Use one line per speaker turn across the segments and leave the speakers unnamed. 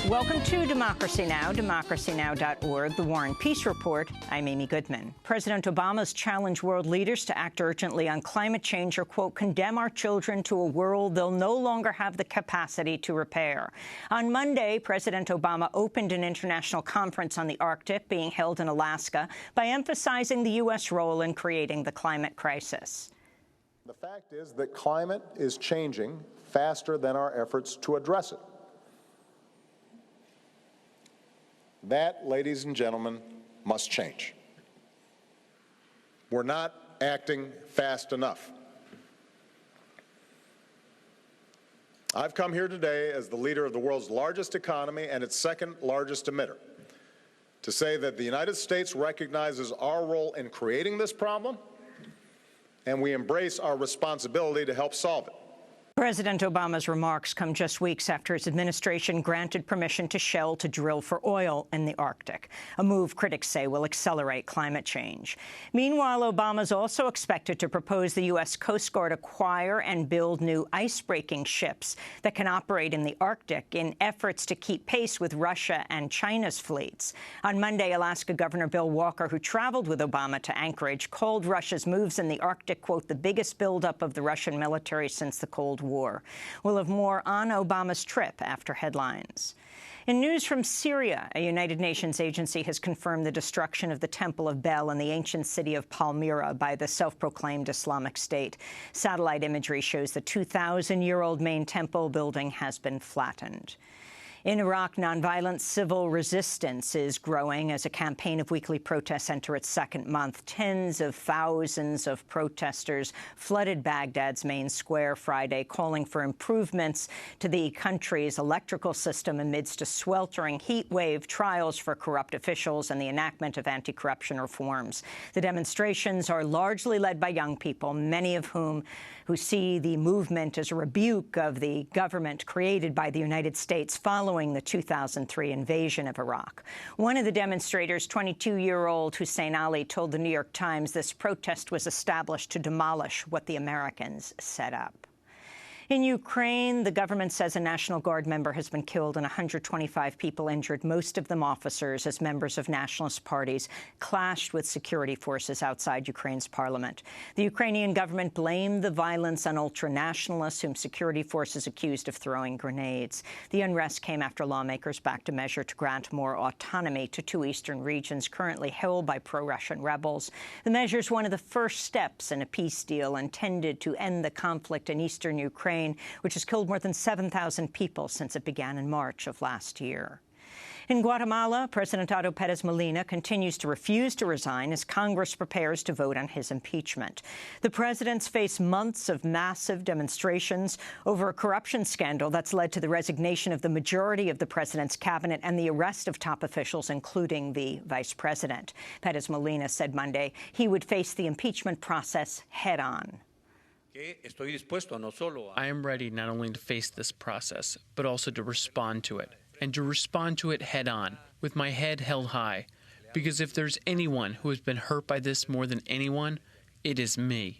Welcome to Democracy Now!, democracynow.org, the War and Peace Report. I'm Amy Goodman. President Obama's challenged world leaders to act urgently on climate change or, quote, condemn our children to a world they'll no longer have the capacity to repair. On Monday, President Obama opened an international conference on the Arctic being held in Alaska by emphasizing the U.S. role in creating the climate crisis.
The fact is that climate is changing faster than our efforts to address it. That, ladies and gentlemen, must change. We're not acting fast enough. I've come here today as the leader of the world's largest economy and its second largest emitter to say that the United States recognizes our role in creating this problem, and we embrace our responsibility to help solve it.
President Obama's remarks come just weeks after his administration granted permission to Shell to drill for oil in the Arctic, a move critics say will accelerate climate change. Meanwhile, Obama's also expected to propose the U.S. Coast Guard acquire and build new ice-breaking ships that can operate in the Arctic in efforts to keep pace with Russia and China's fleets. On Monday, Alaska Governor Bill Walker, who traveled with Obama to Anchorage, called Russia's moves in the Arctic, quote, the biggest buildup of the Russian military since the Cold War. We'll have more on Obama's trip after headlines. In news from Syria, a United Nations agency has confirmed the destruction of the Temple of Bel in the ancient city of Palmyra by the self-proclaimed Islamic State. Satellite imagery shows the 2,000-year-old main temple building has been flattened. In Iraq, nonviolent civil resistance is growing as a campaign of weekly protests enter its second month. Tens of thousands of protesters flooded Baghdad's main square Friday, calling for improvements to the country's electrical system amidst a sweltering heat wave, trials for corrupt officials, and the enactment of anti-corruption reforms. The demonstrations are largely led by young people, many of whom see the movement as a rebuke of the government created by the United States following the 2003 invasion of Iraq. One of the demonstrators, 22-year-old Hussein Ali, told the New York Times this protest was established to demolish what the Americans set up. In Ukraine, the government says a National Guard member has been killed and 125 people injured, most of them officers, as members of nationalist parties clashed with security forces outside Ukraine's parliament. The Ukrainian government blamed the violence on ultra-nationalists, whom security forces accused of throwing grenades. The unrest came after lawmakers backed a measure to grant more autonomy to two eastern regions currently held by pro-Russian rebels. The measure is one of the first steps in a peace deal intended to end the conflict in eastern Ukraine, which has killed more than 7,000 people since it began in March of last year. In Guatemala, President Otto Pérez Molina continues to refuse to resign as Congress prepares to vote on his impeachment. The president's faced months of massive demonstrations over a corruption scandal that's led to the resignation of the majority of the president's cabinet and the arrest of top officials, including the vice president. Pérez Molina said Monday he would face the impeachment process head-on.
I am ready not only to face this process, but also to respond to it, and to respond to it head-on, with my head held high, because if there's anyone who has been hurt by this more than anyone, it is me.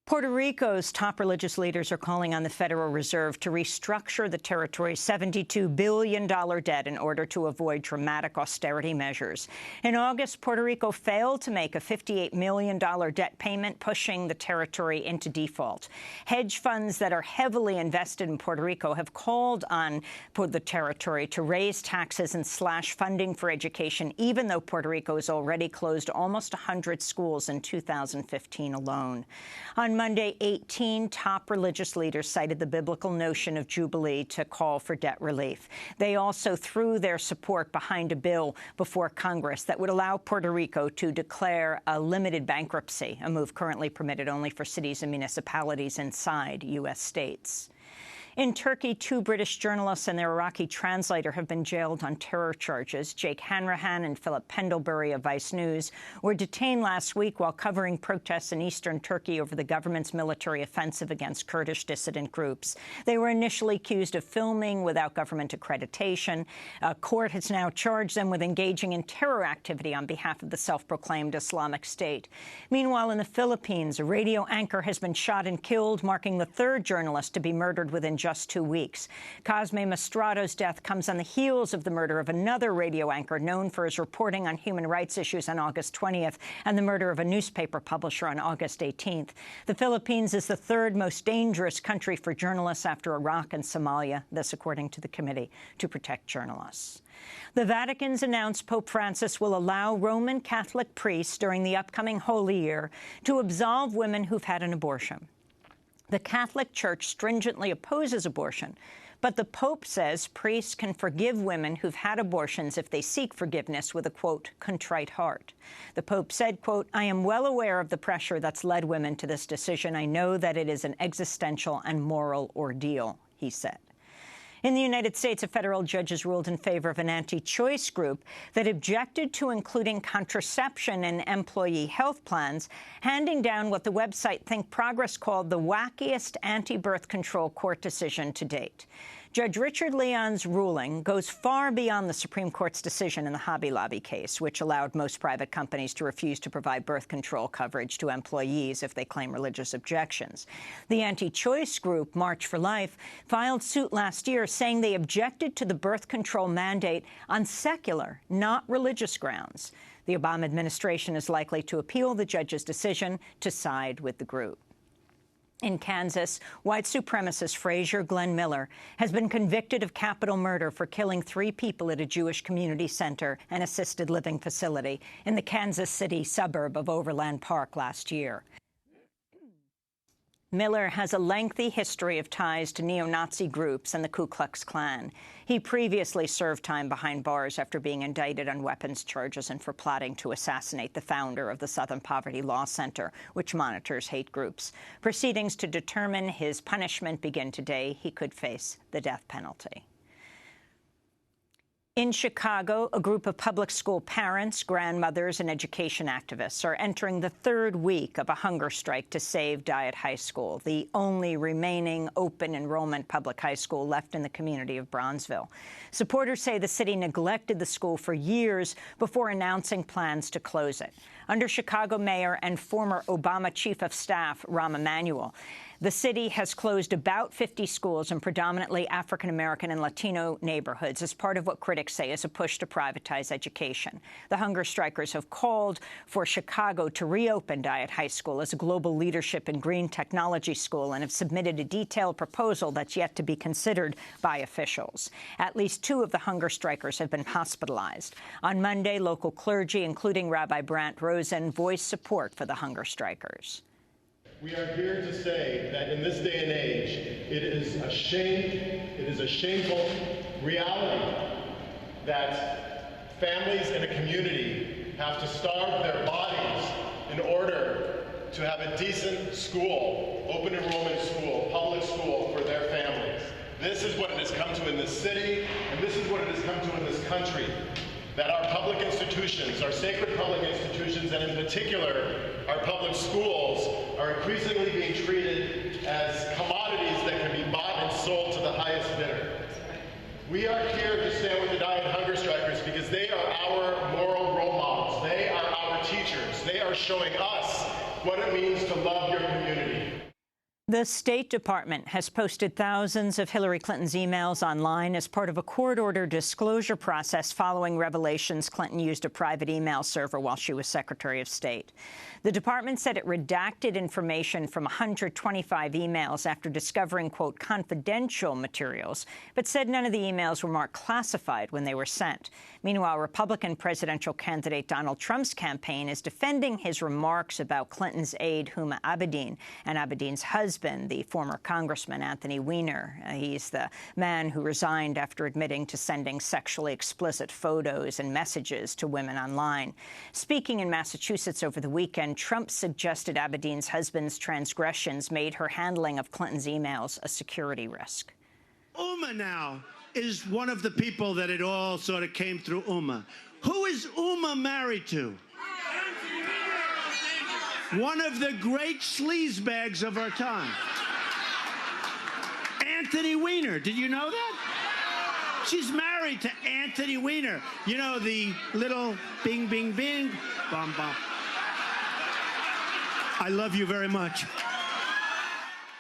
Puerto Rico's top religious leaders are calling on the Federal Reserve to restructure the territory's $72 billion debt in order to avoid dramatic austerity measures. In August, Puerto Rico failed to make a $58 million debt payment, pushing the territory into default. Hedge funds that are heavily invested in Puerto Rico have called on the territory to raise taxes and slash funding for education, even though Puerto Rico has already closed almost 100 schools in 2015 alone. On Monday, 18 top religious leaders cited the biblical notion of Jubilee to call for debt relief. They also threw their support behind a bill before Congress that would allow Puerto Rico to declare a limited bankruptcy, a move currently permitted only for cities and municipalities inside U.S. states. In Turkey, two British journalists and their Iraqi translator have been jailed on terror charges. Jake Hanrahan and Philip Pendlebury of Vice News were detained last week while covering protests in eastern Turkey over the government's military offensive against Kurdish dissident groups. They were initially accused of filming without government accreditation. A court has now charged them with engaging in terror activity on behalf of the self-proclaimed Islamic State. Meanwhile, in the Philippines, a radio anchor has been shot and killed, marking the third journalist to be murdered within just 2 weeks. Cosme Mastrado's death comes on the heels of the murder of another radio anchor known for his reporting on human rights issues on August 20th and the murder of a newspaper publisher on August 18th. The Philippines is the third most dangerous country for journalists after Iraq and Somalia, this according to the Committee to Protect Journalists. The Vatican's announced Pope Francis will allow Roman Catholic priests during the upcoming Holy Year to absolve women who've had an abortion. The Catholic Church stringently opposes abortion, but the Pope says priests can forgive women who've had abortions if they seek forgiveness with a, quote, contrite heart. The Pope said, quote, I am well aware of the pressure that's led women to this decision. I know that it is an existential and moral ordeal, he said. In the United States, a federal judge has ruled in favor of an anti-choice group that objected to including contraception in employee health plans, handing down what the website Think Progress called the wackiest anti-birth control court decision to date. Judge Richard Leon's ruling goes far beyond the Supreme Court's decision in the Hobby Lobby case, which allowed most private companies to refuse to provide birth control coverage to employees if they claim religious objections. The anti-choice group, March for Life, filed suit last year saying they objected to the birth control mandate on secular, not religious grounds. The Obama administration is likely to appeal the judge's decision to side with the group. In Kansas, white supremacist Frazier Glenn Miller has been convicted of capital murder for killing 3 people at a Jewish community center and assisted living facility in the Kansas City suburb of Overland Park last year. Miller has a lengthy history of ties to neo-Nazi groups and the Ku Klux Klan. He previously served time behind bars after being indicted on weapons charges and for plotting to assassinate the founder of the Southern Poverty Law Center, which monitors hate groups. Proceedings to determine his punishment begin today. He could face the death penalty. In Chicago, a group of public school parents, grandmothers, and education activists are entering the 3rd week of a hunger strike to save Dyett High School, the only remaining open enrollment public high school left in the community of Bronzeville. Supporters say the city neglected the school for years before announcing plans to close it. Under Chicago Mayor and former Obama Chief of Staff Rahm Emanuel, the city has closed about 50 schools in predominantly African-American and Latino neighborhoods as part of what critics say is a push to privatize education. The hunger strikers have called for Chicago to reopen Dyett High School as a global leadership and green technology school and have submitted a detailed proposal that's yet to be considered by officials. At least 2 of the hunger strikers have been hospitalized. On Monday, local clergy, including Rabbi Brant Rosen, voiced support for the hunger strikers.
We are here to say that in this day and age, it is a shameful reality that families in a community have to starve their bodies in order to have a decent school, open enrollment school, public school for their families. This is what it has come to in this city, and this is what it has come to in this country. That our public institutions, our sacred public institutions, and in particular, our public schools, are increasingly being treated as commodities that can be bought and sold to the highest bidder. We are here to stand with the Dyett hunger strikers because they are our moral role models. They are our teachers. They are showing us what it means to love your community.
The State Department has posted thousands of Hillary Clinton's emails online as part of a court-ordered disclosure process following revelations Clinton used a private email server while she was Secretary of State. The department said it redacted information from 125 emails after discovering, quote, confidential materials, but said none of the emails were marked classified when they were sent. Meanwhile, Republican presidential candidate Donald Trump's campaign is defending his remarks about Clinton's aide, Huma Abedin, and Abedin's husband, the former Congressman Anthony Weiner. He's the man who resigned after admitting to sending sexually explicit photos and messages to women online. Speaking in Massachusetts over the weekend, Trump suggested Abedin's husband's transgressions made her handling of Clinton's emails a security risk.
Uma now is one of the people that it all sort of came through Uma. Who is Uma married to? One of the great sleazebags of our time. Anthony Weiner. Did you know that? She's married to Anthony Weiner. You know, the little bing, bing, bing, bum, bum. I love you very much.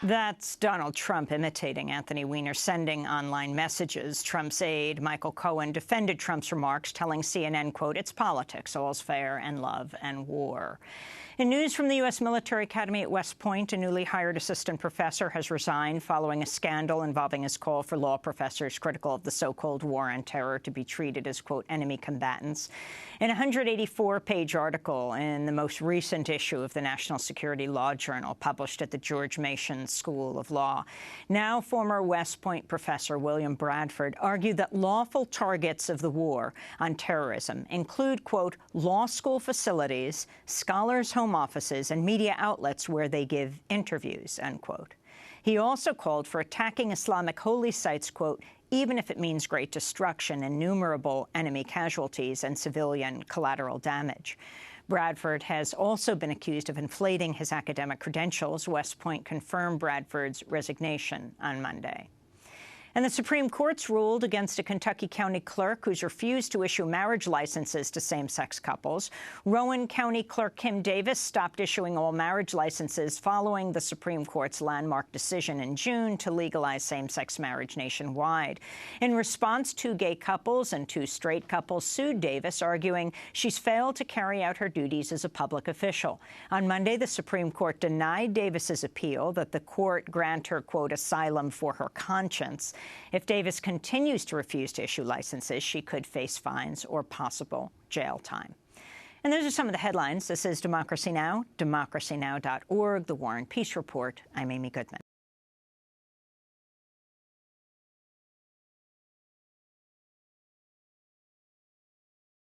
That's Donald Trump imitating Anthony Weiner, sending online messages. Trump's aide, Michael Cohen, defended Trump's remarks, telling CNN, quote, "It's politics, all's fair and love and war." In news from the U.S. Military Academy at West Point, a newly hired assistant professor has resigned following a scandal involving his call for law professors critical of the so-called war on terror to be treated as, quote, enemy combatants. In a 184-page article in the most recent issue of the National Security Law Journal, published at the George Mason School of Law, now former West Point professor William Bradford argued that lawful targets of the war on terrorism include, quote, law school facilities, scholars' home offices, and media outlets where they give interviews, end quote. He also called for attacking Islamic holy sites, quote, even if it means great destruction, innumerable enemy casualties, and civilian collateral damage. Bradford has also been accused of inflating his academic credentials. West Point confirmed Bradford's resignation on Monday. And the Supreme Court's ruled against a Kentucky county clerk who's refused to issue marriage licenses to same-sex couples. Rowan County Clerk Kim Davis stopped issuing all marriage licenses following the Supreme Court's landmark decision in June to legalize same-sex marriage nationwide. In response, 2 gay couples and 2 straight couples sued Davis, arguing she's failed to carry out her duties as a public official. On Monday, the Supreme Court denied Davis's appeal that the court grant her, quote, asylum for her conscience. If Davis continues to refuse to issue licenses, she could face fines or possible jail time. And those are some of the headlines. This is Democracy Now!, democracynow.org, The War and Peace Report. I'm Amy Goodman.